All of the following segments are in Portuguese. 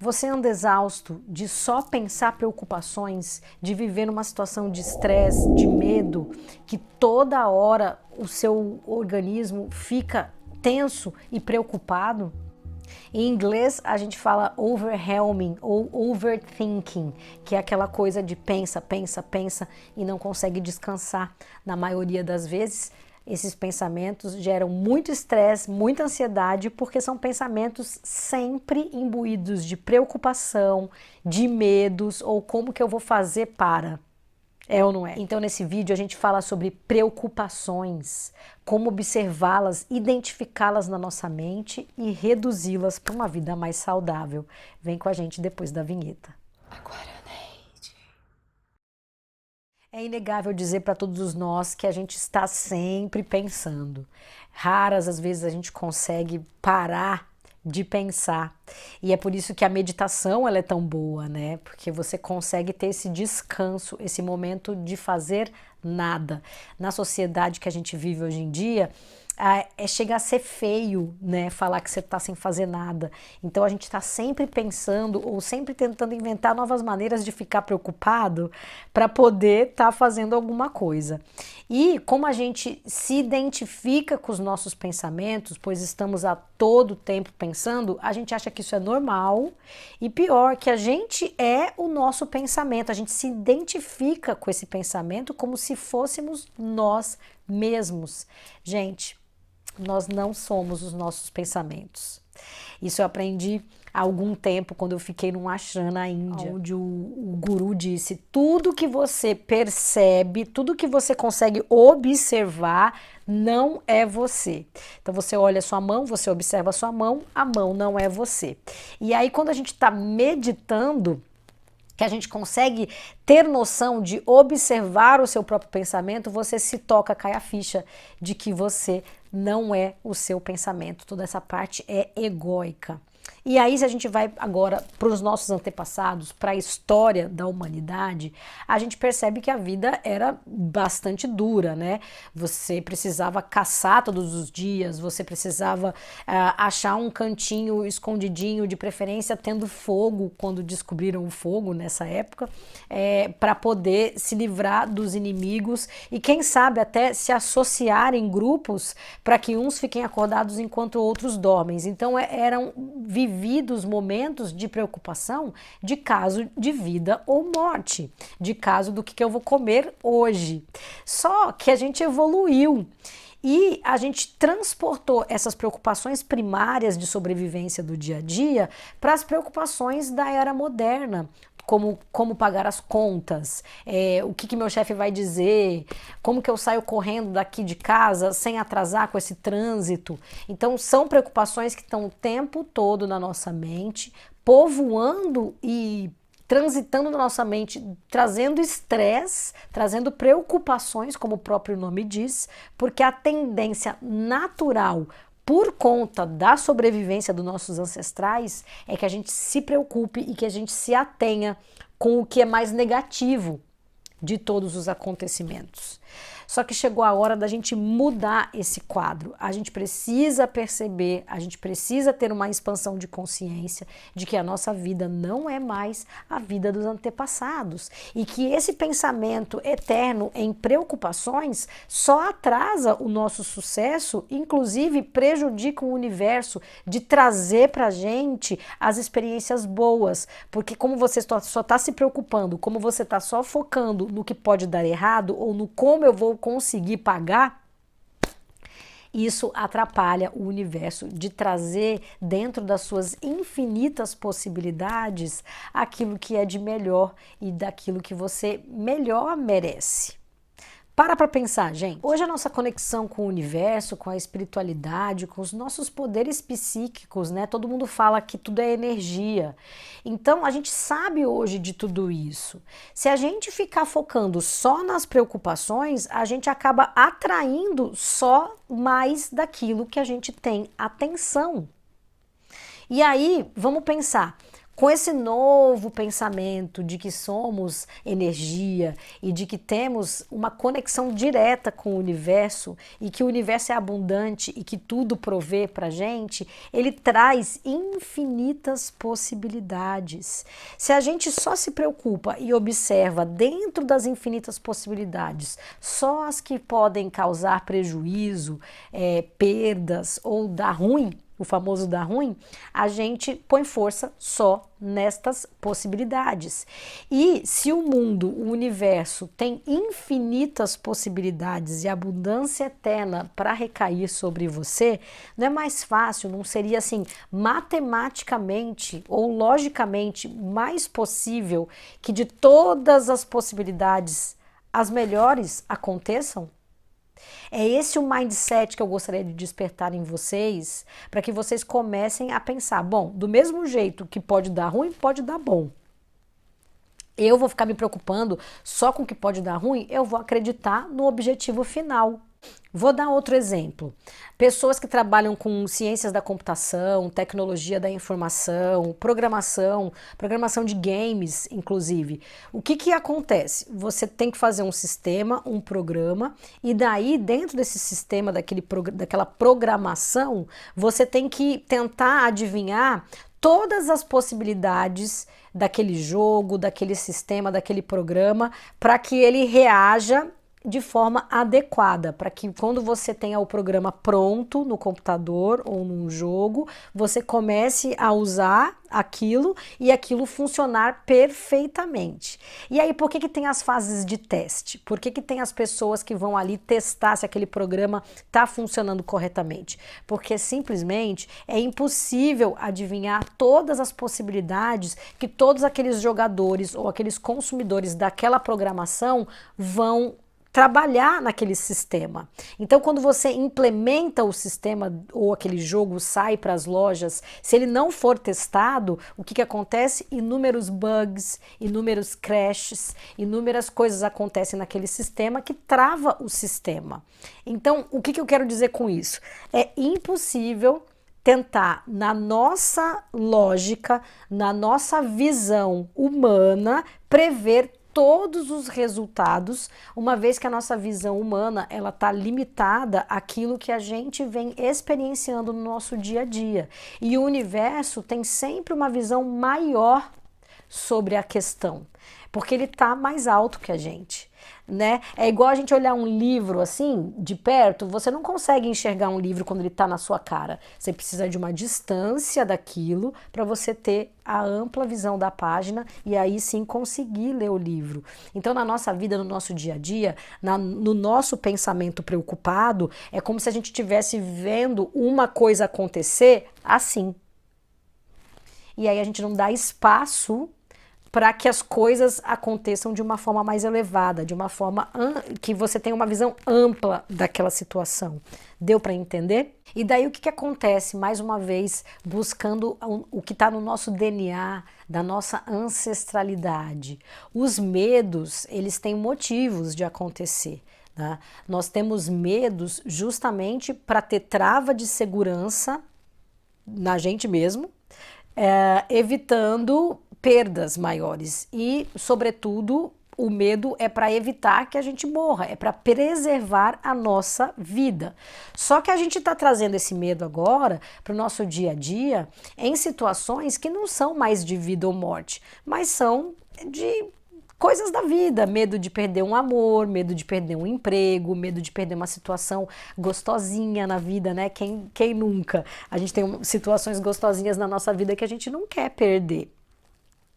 Você anda exausto de só pensar preocupações, de viver numa situação de estresse, de medo, que toda hora o seu organismo fica tenso e preocupado? Em inglês a gente fala overwhelming ou overthinking, que é aquela coisa de pensa, pensa, pensa e não consegue descansar. Na maioria das vezes, esses pensamentos geram muito estresse, muita ansiedade, porque são pensamentos sempre imbuídos de preocupação, de medos ou como que eu vou fazer para. É ou não é? Então, nesse vídeo, a gente fala sobre preocupações, como observá-las, identificá-las na nossa mente e reduzi-las para uma vida mais saudável. Vem com a gente depois da vinheta. É inegável dizer para todos nós que a gente está sempre pensando. Raras as vezes a gente consegue parar de pensar. E é por isso que a meditação ela é tão boa, né? Porque você consegue ter esse descanso, esse momento de fazer nada. Na sociedade que a gente vive hoje em dia, chega a ser feio, né, falar que você está sem fazer nada. Então a gente está sempre pensando ou sempre tentando inventar novas maneiras de ficar preocupado para poder estar fazendo alguma coisa. E como a gente se identifica com os nossos pensamentos, pois estamos a todo tempo pensando, a gente acha que isso é normal e pior, que a gente é o nosso pensamento, a gente se identifica com esse pensamento como se fôssemos nós mesmos. Gente, nós não somos os nossos pensamentos. Isso eu aprendi há algum tempo, quando eu fiquei num ashram na Índia, onde o guru disse, tudo que você percebe, tudo que você consegue observar, não é você. Então você olha a sua mão, você observa a mão não é você. E aí quando a gente está meditando, que a gente consegue ter noção de observar o seu próprio pensamento, você se toca, cai a ficha de que você não é o seu pensamento. Toda essa parte é egóica. E aí, se a gente vai agora para os nossos antepassados, para a história da humanidade, a gente percebe que a vida era bastante dura, né? Você precisava caçar todos os dias, você precisava achar um cantinho escondidinho, de preferência tendo fogo, quando descobriram o fogo nessa época, para poder se livrar dos inimigos e, quem sabe, até se associar em grupos para que uns fiquem acordados enquanto outros dormem. Então, eram vividos momentos de preocupação de caso de vida ou morte, de caso do que eu vou comer hoje. Só que a gente evoluiu e a gente transportou essas preocupações primárias de sobrevivência do dia a dia para as preocupações da era moderna. Como pagar as contas, o que meu chefe vai dizer, como que eu saio correndo daqui de casa sem atrasar com esse trânsito. Então são preocupações que estão o tempo todo na nossa mente, povoando e transitando na nossa mente, trazendo estresse, trazendo preocupações, como o próprio nome diz, porque a tendência natural por conta da sobrevivência dos nossos ancestrais, é que a gente se preocupe e que a gente se atenha com o que é mais negativo de todos os acontecimentos. Só que chegou a hora da gente mudar esse quadro. A gente precisa perceber, a gente precisa ter uma expansão de consciência de que a nossa vida não é mais a vida dos antepassados e que esse pensamento eterno em preocupações só atrasa o nosso sucesso, inclusive prejudica o universo de trazer pra gente as experiências boas, porque como você só está se preocupando, como você está só focando no que pode dar errado ou no como eu vou conseguir pagar, isso atrapalha o universo de trazer dentro das suas infinitas possibilidades aquilo que é de melhor e daquilo que você melhor merece. Para pensar, gente. Hoje a nossa conexão com o universo, com a espiritualidade, com os nossos poderes psíquicos, né? Todo mundo fala que tudo é energia. Então a gente sabe hoje de tudo isso. Se a gente ficar focando só nas preocupações, a gente acaba atraindo só mais daquilo que a gente tem atenção. E aí, vamos pensar. Com esse novo pensamento de que somos energia e de que temos uma conexão direta com o universo e que o universo é abundante e que tudo provê pra gente, ele traz infinitas possibilidades. Se a gente só se preocupa e observa dentro das infinitas possibilidades só as que podem causar prejuízo, perdas ou dar ruim, o famoso dar ruim, a gente põe força só nestas possibilidades. E se o mundo, o universo, tem infinitas possibilidades e abundância eterna para recair sobre você, não é mais fácil, não seria assim matematicamente ou logicamente mais possível que de todas as possibilidades as melhores aconteçam? É esse o mindset que eu gostaria de despertar em vocês, para que vocês comecem a pensar, bom, do mesmo jeito que pode dar ruim, pode dar bom. Eu vou ficar me preocupando só com o que pode dar ruim? Eu vou acreditar no objetivo final. Vou dar outro exemplo. Pessoas que trabalham com ciências da computação, tecnologia da informação, programação de games, inclusive. O que acontece? Você tem que fazer um sistema, um programa, e daí, dentro desse sistema, daquela programação, você tem que tentar adivinhar todas as possibilidades daquele jogo, daquele sistema, daquele programa, para que ele reaja de forma adequada, para que quando você tenha o programa pronto no computador ou num jogo, você comece a usar aquilo e aquilo funcionar perfeitamente. E aí, por que tem as fases de teste? Por que tem as pessoas que vão ali testar se aquele programa está funcionando corretamente? Porque simplesmente é impossível adivinhar todas as possibilidades que todos aqueles jogadores ou aqueles consumidores daquela programação vão trabalhar naquele sistema. Então, quando você implementa o sistema ou aquele jogo sai para as lojas, se ele não for testado, o que acontece? Inúmeros bugs, inúmeros crashes, inúmeras coisas acontecem naquele sistema que trava o sistema. Então, o que eu quero dizer com isso? É impossível tentar, na nossa lógica, na nossa visão humana, prever todos os resultados, uma vez que a nossa visão humana ela está limitada àquilo que a gente vem experienciando no nosso dia a dia. E o universo tem sempre uma visão maior sobre a questão, porque ele está mais alto que a gente. Né? É igual a gente olhar um livro assim, de perto, você não consegue enxergar um livro quando ele está na sua cara. Você precisa de uma distância daquilo para você ter a ampla visão da página e aí sim conseguir ler o livro. Então, na nossa vida, no nosso dia a dia, no nosso pensamento preocupado, é como se a gente estivesse vendo uma coisa acontecer assim. E aí a gente não dá espaço para que as coisas aconteçam de uma forma mais elevada, de uma forma que você tenha uma visão ampla daquela situação. Deu para entender? E daí o que acontece? Mais uma vez, buscando o que está no nosso DNA, da nossa ancestralidade. Os medos, eles têm motivos de acontecer. Né? Nós temos medos justamente para ter trava de segurança na gente mesmo, evitando perdas maiores e, sobretudo, o medo é para evitar que a gente morra, é para preservar a nossa vida. Só que a gente está trazendo esse medo agora para o nosso dia a dia em situações que não são mais de vida ou morte, mas são de coisas da vida, medo de perder um amor, medo de perder um emprego, medo de perder uma situação gostosinha na vida, né? Quem nunca? A gente tem situações gostosinhas na nossa vida que a gente não quer perder.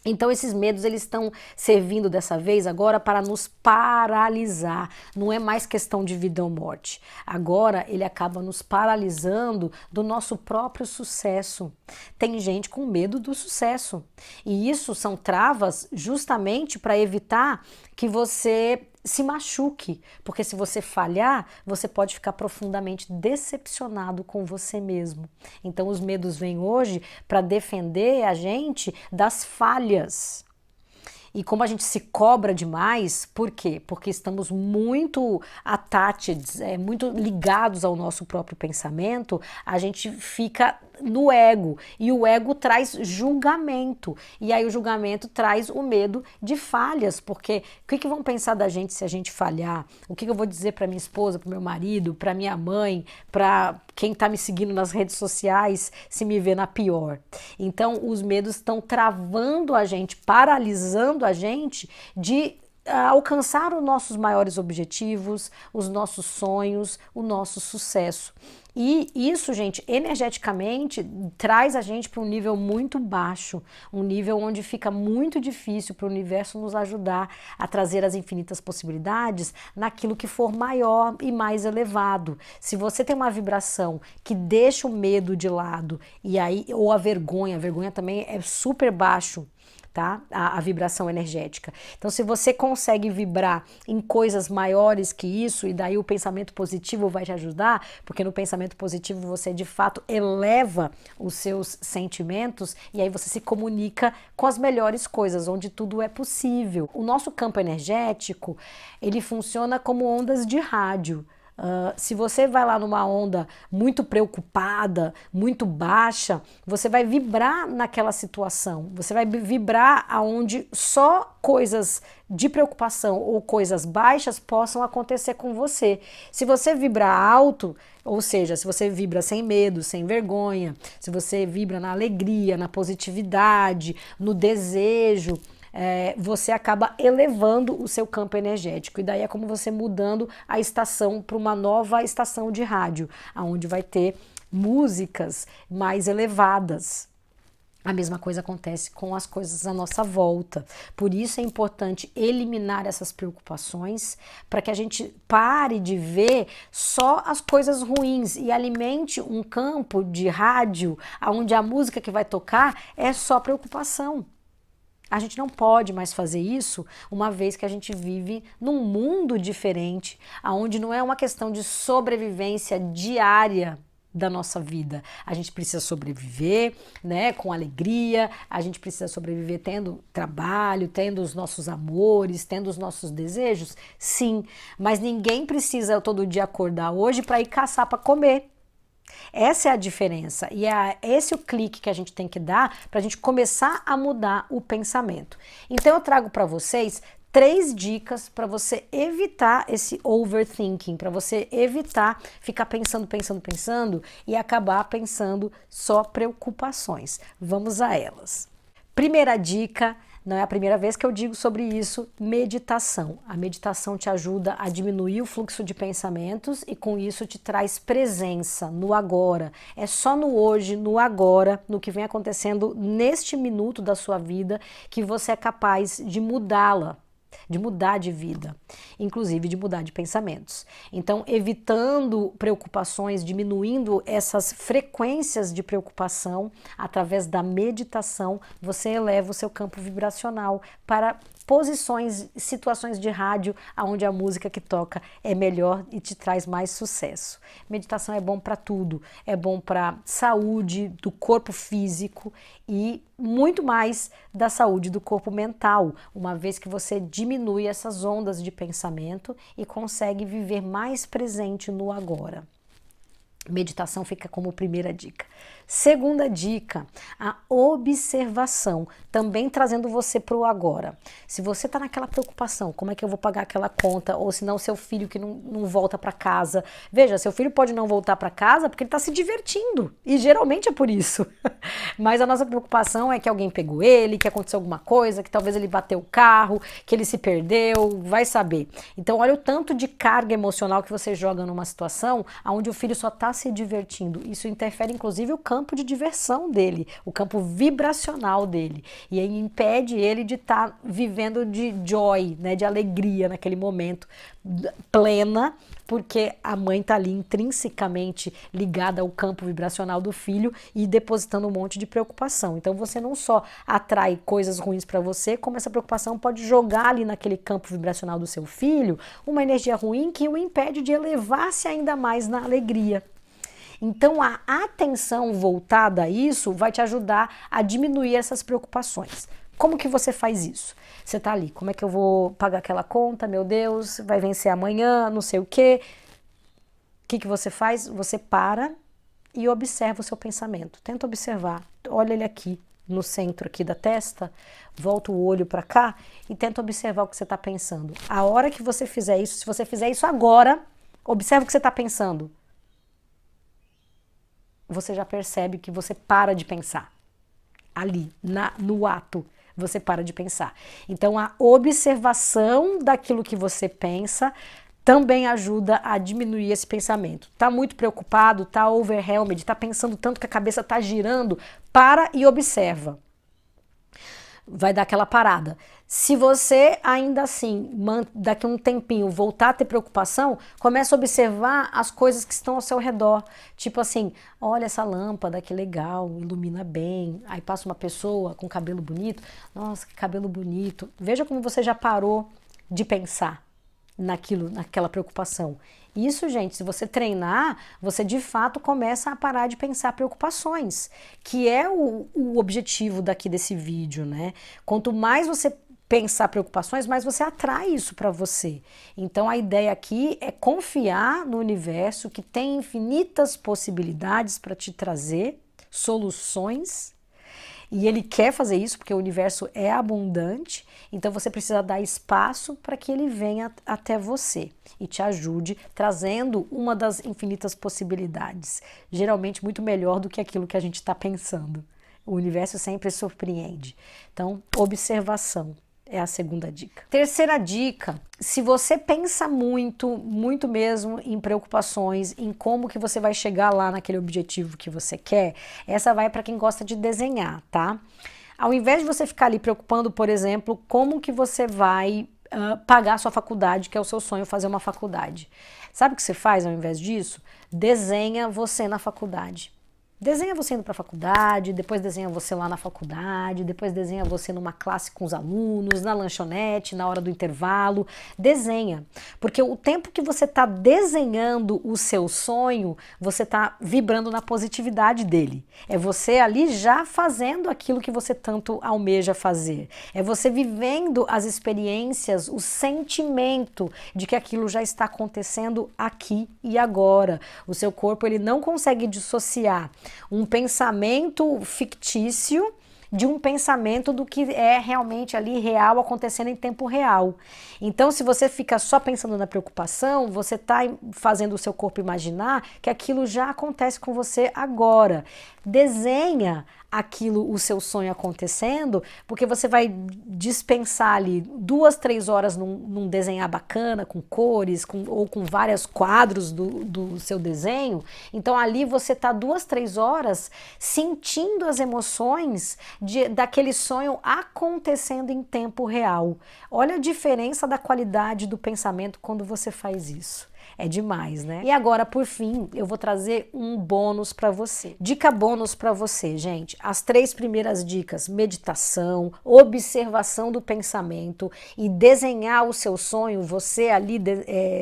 Então esses medos eles estão servindo dessa vez agora para nos paralisar. Não é mais questão de vida ou morte. Agora ele acaba nos paralisando do nosso próprio sucesso. Tem gente com medo do sucesso. E isso são travas justamente para evitar que você se machuque, porque se você falhar, você pode ficar profundamente decepcionado com você mesmo. Então os medos vêm hoje para defender a gente das falhas. E como a gente se cobra demais, por quê? Porque estamos muito attached, muito ligados ao nosso próprio pensamento, a gente fica no ego, e o ego traz julgamento, e aí o julgamento traz o medo de falhas, porque o que vão pensar da gente se a gente falhar? O que eu vou dizer para minha esposa, para meu marido, para minha mãe, para quem está me seguindo nas redes sociais se me ver na pior? Então os medos estão travando a gente, paralisando a gente de alcançar os nossos maiores objetivos, os nossos sonhos, o nosso sucesso. E isso, gente, energeticamente traz a gente para um nível muito baixo, um nível onde fica muito difícil para o universo nos ajudar a trazer as infinitas possibilidades naquilo que for maior e mais elevado. Se você tem uma vibração que deixa o medo de lado e aí ou a vergonha também é super baixo. Tá? A vibração energética. Então, se você consegue vibrar em coisas maiores que isso, e daí o pensamento positivo vai te ajudar, porque no pensamento positivo você de fato eleva os seus sentimentos e aí você se comunica com as melhores coisas, onde tudo é possível. O nosso campo energético, ele funciona como ondas de rádio. Se você vai lá numa onda muito preocupada, muito baixa, você vai vibrar naquela situação, você vai vibrar aonde só coisas de preocupação ou coisas baixas possam acontecer com você. Se você vibrar alto, ou seja, se você vibra sem medo, sem vergonha, se você vibra na alegria, na positividade, no desejo, você acaba elevando o seu campo energético. E daí é como você mudando a estação para uma nova estação de rádio, onde vai ter músicas mais elevadas. A mesma coisa acontece com as coisas à nossa volta. Por isso é importante eliminar essas preocupações para que a gente pare de ver só as coisas ruins e alimente um campo de rádio onde a música que vai tocar é só preocupação. A gente não pode mais fazer isso, uma vez que a gente vive num mundo diferente, onde não é uma questão de sobrevivência diária da nossa vida. A gente precisa sobreviver, né, com alegria, a gente precisa sobreviver tendo trabalho, tendo os nossos amores, tendo os nossos desejos, sim, mas ninguém precisa todo dia acordar hoje para ir caçar para comer. Essa é a diferença e é esse o clique que a gente tem que dar para a gente começar a mudar o pensamento. Então eu trago para vocês 3 dicas para você evitar esse overthinking, para você evitar ficar pensando e acabar pensando só preocupações. Vamos a elas. Primeira dica, não é a primeira vez que eu digo sobre isso, meditação. A meditação te ajuda a diminuir o fluxo de pensamentos e com isso te traz presença no agora. É só no hoje, no agora, no que vem acontecendo neste minuto da sua vida que você é capaz de mudá-la, de mudar de vida, inclusive de mudar de pensamentos. Então, evitando preocupações, diminuindo essas frequências de preocupação, através da meditação, você eleva o seu campo vibracional para posições, situações de rádio onde a música que toca é melhor e te traz mais sucesso. Meditação é bom para tudo, é bom para saúde do corpo físico e muito mais da saúde do corpo mental, uma vez que você diminui essas ondas de pensamento e consegue viver mais presente no agora. Meditação fica como primeira dica. Segunda dica, a observação, também trazendo você para o agora. Se você está naquela preocupação, como é que eu vou pagar aquela conta? Ou se não, seu filho que não volta para casa. Veja, seu filho pode não voltar para casa porque ele está se divertindo. E geralmente é por isso. Mas a nossa preocupação é que alguém pegou ele, que aconteceu alguma coisa, que talvez ele bateu o carro, que ele se perdeu, vai saber. Então olha o tanto de carga emocional que você joga numa situação onde o filho só está se divertindo. Isso interfere inclusive o campo de diversão dele, o campo vibracional dele, e aí impede ele de estar vivendo de joy, né, de alegria naquele momento plena, porque a mãe está ali intrinsecamente ligada ao campo vibracional do filho e depositando um monte de preocupação. Então você não só atrai coisas ruins para você, como essa preocupação pode jogar ali naquele campo vibracional do seu filho uma energia ruim que o impede de elevar-se ainda mais na alegria. Então a atenção voltada a isso vai te ajudar a diminuir essas preocupações. Como que você faz isso? Você tá ali, como é que eu vou pagar aquela conta? Meu Deus, vai vencer amanhã, não sei o quê. O que que você faz? Você para e observa o seu pensamento. Tenta observar, olha ele aqui no centro aqui da testa, volta o olho para cá e tenta observar o que você está pensando. A hora que você fizer isso, se você fizer isso agora, observa o que você está pensando. Você já percebe que você para de pensar. Ali, no ato, você para de pensar. Então, a observação daquilo que você pensa também ajuda a diminuir esse pensamento. Tá muito preocupado, tá overwhelmed, tá pensando tanto que a cabeça tá girando, para e observa. Vai dar aquela parada. Se você ainda assim, daqui a um tempinho, voltar a ter preocupação, começa a observar as coisas que estão ao seu redor. Tipo assim, olha essa lâmpada, que legal, ilumina bem. Aí passa uma pessoa com cabelo bonito. Nossa, que cabelo bonito. Veja como você já parou de pensar naquela preocupação. Isso, gente, se você treinar, você de fato começa a parar de pensar preocupações, que é o objetivo daqui desse vídeo, né? Quanto mais você pensar preocupações, mais você atrai isso para você. Então a ideia aqui é confiar no universo que tem infinitas possibilidades para te trazer soluções. E ele quer fazer isso porque o universo é abundante, então você precisa dar espaço para que ele venha até você e te ajude, trazendo uma das infinitas possibilidades, geralmente muito melhor do que aquilo que a gente está pensando. O universo sempre surpreende. Então, observação é a segunda dica. Terceira dica, se você pensa muito mesmo em preocupações, em como que você vai chegar lá naquele objetivo que você quer, essa vai para quem gosta de desenhar, tá? Ao invés de você ficar ali preocupando, por exemplo, como que você vai pagar a sua faculdade, que é o seu sonho fazer uma faculdade. Sabe o que você faz ao invés disso? Desenha você na faculdade. Desenha você indo para a faculdade, depois desenha você lá na faculdade, depois desenha você numa classe com os alunos, na lanchonete, na hora do intervalo. Desenha, porque o tempo que você está desenhando o seu sonho, você está vibrando na positividade dele. É você ali já fazendo aquilo que você tanto almeja fazer. É você vivendo as experiências, o sentimento de que aquilo já está acontecendo aqui e agora. O seu corpo ele não consegue dissociar um pensamento fictício de um pensamento do que é realmente ali real, acontecendo em tempo real. Então, se você fica só pensando na preocupação, você está fazendo o seu corpo imaginar que aquilo já acontece com você agora. Desenha aquilo, o seu sonho acontecendo, porque você vai dispensar ali 2, 3 horas num desenhar bacana, com cores, ou com vários quadros do seu desenho. Então ali você está 2, 3 horas sentindo as emoções daquele sonho acontecendo em tempo real. Olha a diferença da qualidade do pensamento quando você faz isso. É demais, né? E agora, por fim, eu vou trazer um bônus para você. Dica bônus para você, gente. As 3 primeiras dicas, meditação, observação do pensamento e desenhar o seu sonho, você ali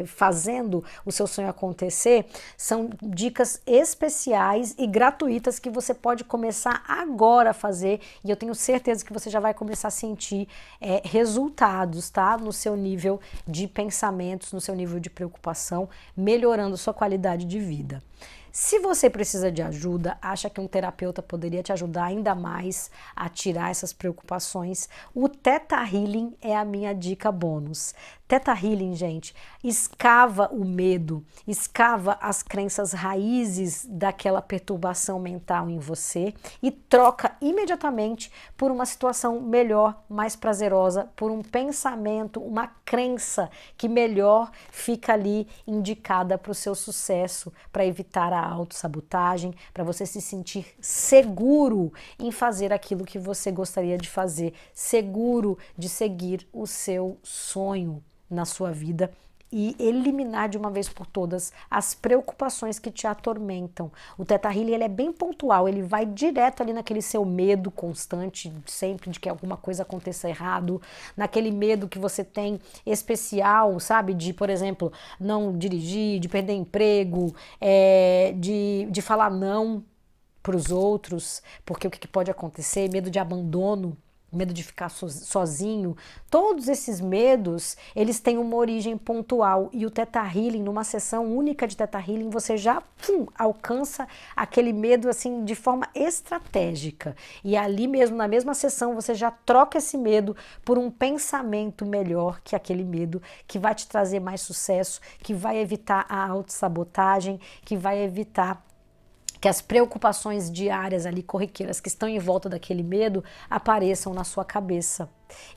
fazendo o seu sonho acontecer, são dicas especiais e gratuitas que você pode começar agora a fazer e eu tenho certeza que você já vai começar a sentir resultados, tá? No seu nível de pensamentos, no seu nível de preocupação, melhorando sua qualidade de vida. Se você precisa de ajuda, acha que um terapeuta poderia te ajudar ainda mais a tirar essas preocupações, o Theta Healing é a minha dica bônus. Theta Healing, gente, escava o medo, escava as crenças raízes daquela perturbação mental em você e troca imediatamente por uma situação melhor, mais prazerosa, por um pensamento, uma crença que melhor fica ali indicada para o seu sucesso, para evitar a autossabotagem, para você se sentir seguro em fazer aquilo que você gostaria de fazer, seguro de seguir o seu sonho na sua vida e eliminar de uma vez por todas as preocupações que te atormentam. O Theta Healing ele é bem pontual, ele vai direto ali naquele seu medo constante, sempre de que alguma coisa aconteça errado, naquele medo que você tem especial, sabe? De, por exemplo, não dirigir, de perder emprego, de falar não para os outros, porque o que pode acontecer? Medo de abandono. medo de ficar sozinho, todos esses medos, eles têm uma origem pontual, e o Theta Healing, numa sessão única de Theta Healing, você já alcança aquele medo assim de forma estratégica, e ali mesmo, na mesma sessão, você já troca esse medo por um pensamento melhor que aquele medo, que vai te trazer mais sucesso, que vai evitar a autossabotagem, que vai evitar que as preocupações diárias ali, corriqueiras, que estão em volta daquele medo, apareçam na sua cabeça.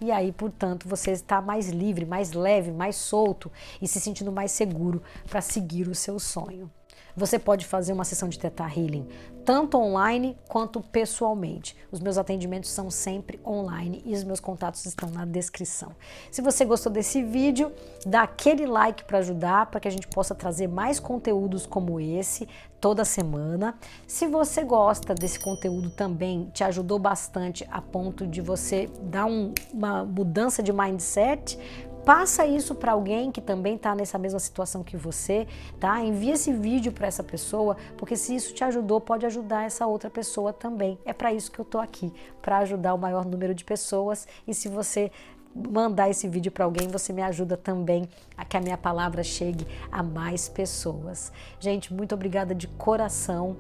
E aí, portanto, você está mais livre, mais leve, mais solto e se sentindo mais seguro para seguir o seu sonho. Você pode fazer uma sessão de Theta Healing tanto online quanto pessoalmente. Os meus atendimentos são sempre online e os meus contatos estão na descrição. Se você gostou desse vídeo, dá aquele like para ajudar, para que a gente possa trazer mais conteúdos como esse toda semana. Se você gosta desse conteúdo também, te ajudou bastante a ponto de você dar uma mudança de mindset, passa isso para alguém que também está nessa mesma situação que você, tá? Envia esse vídeo para essa pessoa, porque se isso te ajudou, pode ajudar essa outra pessoa também. É para isso que eu tô aqui, para ajudar o maior número de pessoas. E se você mandar esse vídeo para alguém, você me ajuda também a que a minha palavra chegue a mais pessoas. Gente, muito obrigada de coração.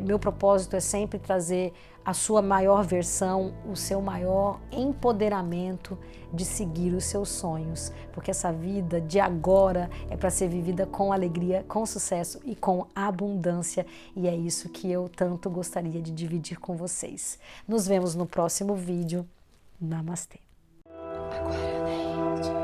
Meu propósito é sempre trazer a sua maior versão, o seu maior empoderamento de seguir os seus sonhos, porque essa vida de agora é para ser vivida com alegria, com sucesso e com abundância, e é isso que eu tanto gostaria de dividir com vocês. Nos vemos no próximo vídeo. Namastê. Agora, né?